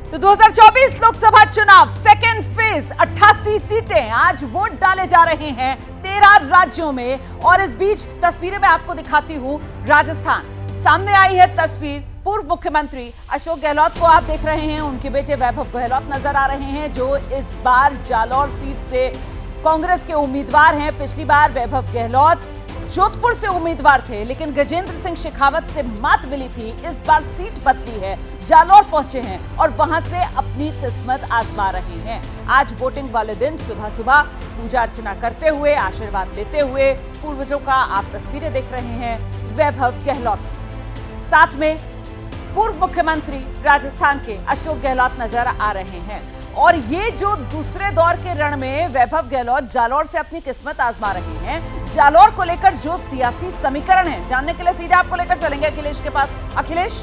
तो 2024 लोकसभा चुनाव second phase 88 सीटें आज वोट डाले जा रहे हैं 13 राज्यों में। और इस बीच तस्वीरें मैं आपको दिखाती हूं। राजस्थान सामने आई है तस्वीर। पूर्व मुख्यमंत्री अशोक गहलोत को आप देख रहे हैं, उनके बेटे वैभव गहलोत नजर आ रहे हैं जो इस बार जालौर सीट से कांग्रेस के उम्मीदवार हैं। पिछली बार वैभव गहलोत जोधपुर से उम्मीदवार थे, लेकिन गजेंद्र सिंह शेखावत से मात मिली थी। इस बार सीट बदली है, जालौर पहुंचे हैं और वहां से अपनी किस्मत आजमा रहे हैं। आज वोटिंग वाले दिन सुबह सुबह पूजा अर्चना करते हुए, आशीर्वाद लेते हुए पूर्वजों का आप तस्वीरें देख रहे हैं वैभव गहलोत। साथ में पूर्व मुख्यमंत्री राजस्थान के अशोक गहलोत नजर आ रहे हैं। और ये जो दूसरे दौर के रण में वैभव गहलोत जालौर से अपनी किस्मत आजमा रहे हैं। जालौर को लेकर जो सियासी समीकरण है, जानने के लिए सीधे आपको लेकर चलेंगे अखिलेश के पास। अखिलेश,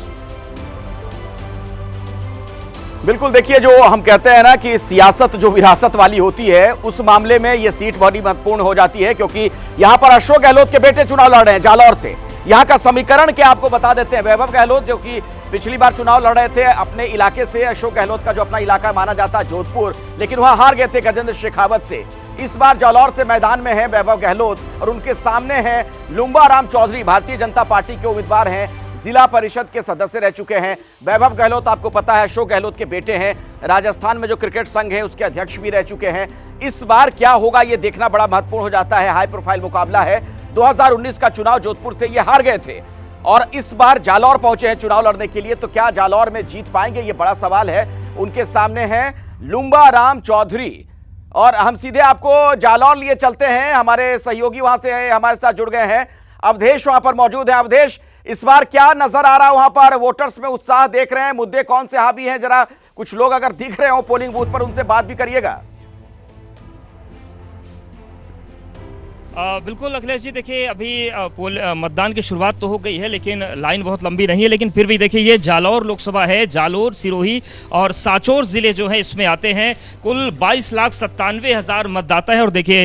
बिल्कुल, देखिए, जो हम कहते हैं ना कि सियासत जो विरासत वाली होती है, उस मामले में यह सीट बड़ी महत्वपूर्ण हो जाती है, क्योंकि यहां पर अशोक गहलोत के बेटे चुनाव लड़ रहे हैं जालौर से। यहां का समीकरण क्या आपको बता देते हैं। वैभव गहलोत जो कि पिछली बार चुनाव लड़ रहे थे अपने इलाके से, अशोक गहलोत का जो अपना इलाका माना जाता है जोधपुर, लेकिन वहां हार गए थे गजेंद्र शेखावत से। इस बार जालौर से मैदान में है वैभव गहलोत और उनके सामने है लुम्बा राम चौधरी, भारतीय जनता पार्टी के उम्मीदवार हैं, जिला परिषद के सदस्य रह चुके हैं। वैभव गहलोत आपको पता है अशोक गहलोत के बेटे हैं, राजस्थान में जो क्रिकेट संघ है उसके अध्यक्ष भी रह चुके हैं। इस बार क्या होगा यह देखना बड़ा महत्वपूर्ण हो जाता है। हाई प्रोफाइल मुकाबला है। 2019 का चुनाव जोधपुर से ये हार गए थे और इस बार जालौर पहुंचे हैं चुनाव लड़ने के लिए। तो क्या जालौर में जीत पाएंगे, ये बड़ा सवाल है। उनके सामने हैं लुम्बा राम चौधरी और हम सीधे आपको जालौर लिए चलते हैं। हमारे सहयोगी वहां से हमारे साथ जुड़ गए हैं, अवधेश वहां पर मौजूद है। अवधेश, इस बार क्या नजर आ रहा है वहां पर? वोटर्स में उत्साह देख रहे हैं, मुद्दे कौन से हावी हैं? जरा कुछ लोग अगर दिख रहे हो पोलिंग बूथ पर, उनसे बात भी करिएगा। बिल्कुल अखिलेश जी, देखिए अभी मतदान की शुरुआत तो हो गई है, लेकिन लाइन बहुत लंबी नहीं है। लेकिन फिर भी देखिए ये जालौर लोकसभा है, जालौर, सिरोही और सांचौर जिले जो है इसमें आते हैं। कुल 22,97,000 मतदाता है और देखिए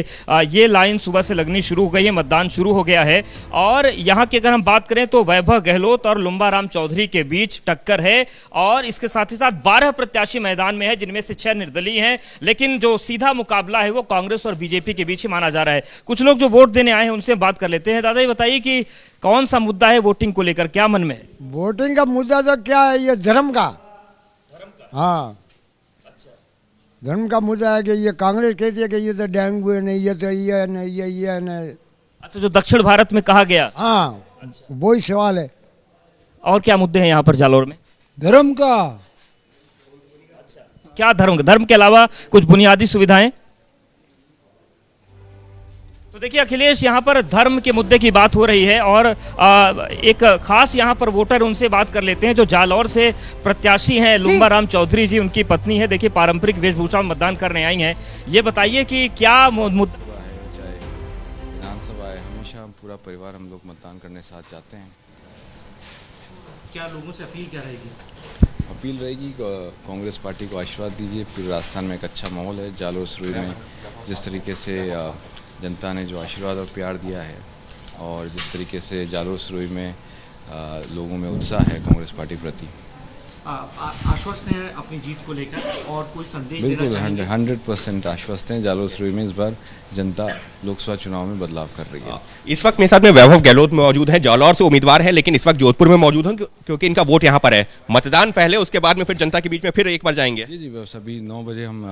ये लाइन सुबह से लगनी शुरू हो गई है, मतदान शुरू हो गया है। और यहाँ की अगर हम बात करें तो वैभव गहलोत और लुम्बा राम चौधरी के बीच टक्कर है और इसके साथ ही साथ 12 प्रत्याशी मैदान में है, जिनमें से 6 निर्दलीय हैं। लेकिन जो सीधा मुकाबला है वो कांग्रेस और बीजेपी के बीच ही माना जा रहा है। कुछ लोग जो वोट देने आए हैं उनसे बात कर लेते हैं। दादा, ये बताइए कि कौन सा मुद्दा है वोटिंग को लेकर, क्या मन में? वोटिंग का मुद्दा तो क्या है, ये धर्म का। हाँ, अच्छा, धर्म का मुद्दा है कि ये कांग्रेस कहती है कि ये तो डेंगू है, नहीं ये तो ये नहीं, ये नहीं। अच्छा, जो दक्षिण भारत में कहा गया। हाँ, अच्छा, वही सवाल है। और क्या मुद्दे हैं यहाँ पर जालौर में? धर्म का। क्या धर्म के अलावा कुछ बुनियादी सुविधाएं? तो देखिए अखिलेश, यहाँ पर धर्म के मुद्दे की बात हो रही है और एक खास यहाँ पर वोटर, उनसे बात कर लेते हैं जो जालौर से प्रत्याशी हैं। लुम्बा राम चौधरी जी, उनकी पत्नी है। देखिए पारंपरिक वेशभूषा में मतदान करने आई हैं। ये बताइए कि क्या मुद्दा है, चाहे विधानसभा है, हमेशा पूरा परिवार हम लोग मतदान करने साथ जाते हैं। क्या लोगों से अपील क्या रहेगी? अपील रहेगी कांग्रेस पार्टी को आशीर्वाद दीजिए। पूरे राजस्थान में एक अच्छा माहौल है। जालौर सिरोही में जिस तरीके से जनता ने जो आशीर्वाद और प्यार दिया है और जिस तरीके से जालौर सिरोही में लोगों में उत्साह है कांग्रेस पार्टी प्रति, आश्वस्त हैं अपनी जीत को लेकर और कोई संदेश देना चाहेंगे? 100% आश्वस्त हैं। जालौर सिरोही में इस बार जनता लोकसभा चुनाव में बदलाव कर रही है। इस वक्त मेरे साथ में वैभव गहलोत मौजूद हैं, जालौर से उम्मीदवार हैं, लेकिन इस वक्त जोधपुर में मौजूद हैं क्योंकि इनका वोट यहाँ पर है। मतदान पहले, उसके बाद में फिर जनता के बीच में फिर एक बार जाएंगे। जी, अभी 9 बजे हम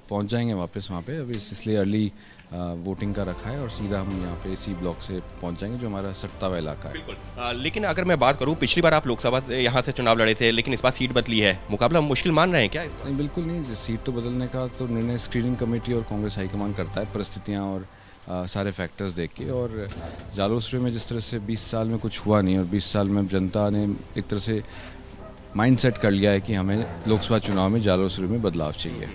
पहुँच जाएंगे वापस वहाँ पे। अभी इसलिए अर्ली वोटिंग का रखा है और सीधा हम यहाँ पे इसी ब्लॉक से पहुँच जाएंगे जो हमारा सट्टा हुआ इलाका है। बिल्कुल, लेकिन अगर मैं बात करूँ, पिछली बार आप लोकसभा से यहाँ से चुनाव लड़े थे, लेकिन इस बार सीट बदली है, मुकाबला मुश्किल मान रहे हैं क्या? नहीं, बिल्कुल नहीं। सीट तो बदलने का तो निर्णय स्क्रीनिंग कमेटी और कांग्रेस हाईकमान करता है, परिस्थितियाँ और सारे फैक्टर्स देख के। और जालौर सिरोही में जिस तरह से 20 साल में कुछ हुआ नहीं और 20 साल में जनता ने एक तरह से माइंड सेट कर लिया है कि हमें लोकसभा चुनाव में जालौर सिरोही में बदलाव चाहिए।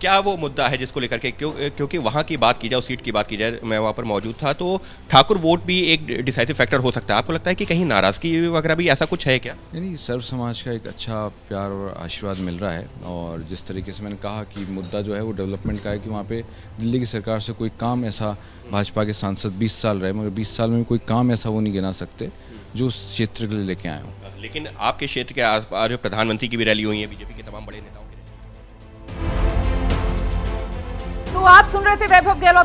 क्या वो मुद्दा है जिसको लेकर के, क्योंकि वहाँ की बात की जाए, उस सीट की बात की जाए, मैं वहाँ पर मौजूद था, तो ठाकुर वोट भी एक डिसाइसिव फैक्टर हो सकता है। आपको लगता है कि कहीं नाराजगी वगैरह भी ऐसा कुछ है क्या? यानी सर्व समाज का एक अच्छा प्यार और आशीर्वाद मिल रहा है और जिस तरीके से मैंने कहा कि मुद्दा जो है वो डेवलपमेंट का है कि वहाँ पे दिल्ली की सरकार से कोई काम ऐसा, भाजपा के सांसद 20 साल रहे मगर 20 साल में कोई काम ऐसा वो नहीं गिना सकते जो उस क्षेत्र के लिए लेके आए हूँ। लेकिन आपके क्षेत्र के आसपास जो प्रधानमंत्री की भी रैली हुई है, बीजेपी के तमाम बड़े नेताओं सुन रहे थे वैभव गहलोत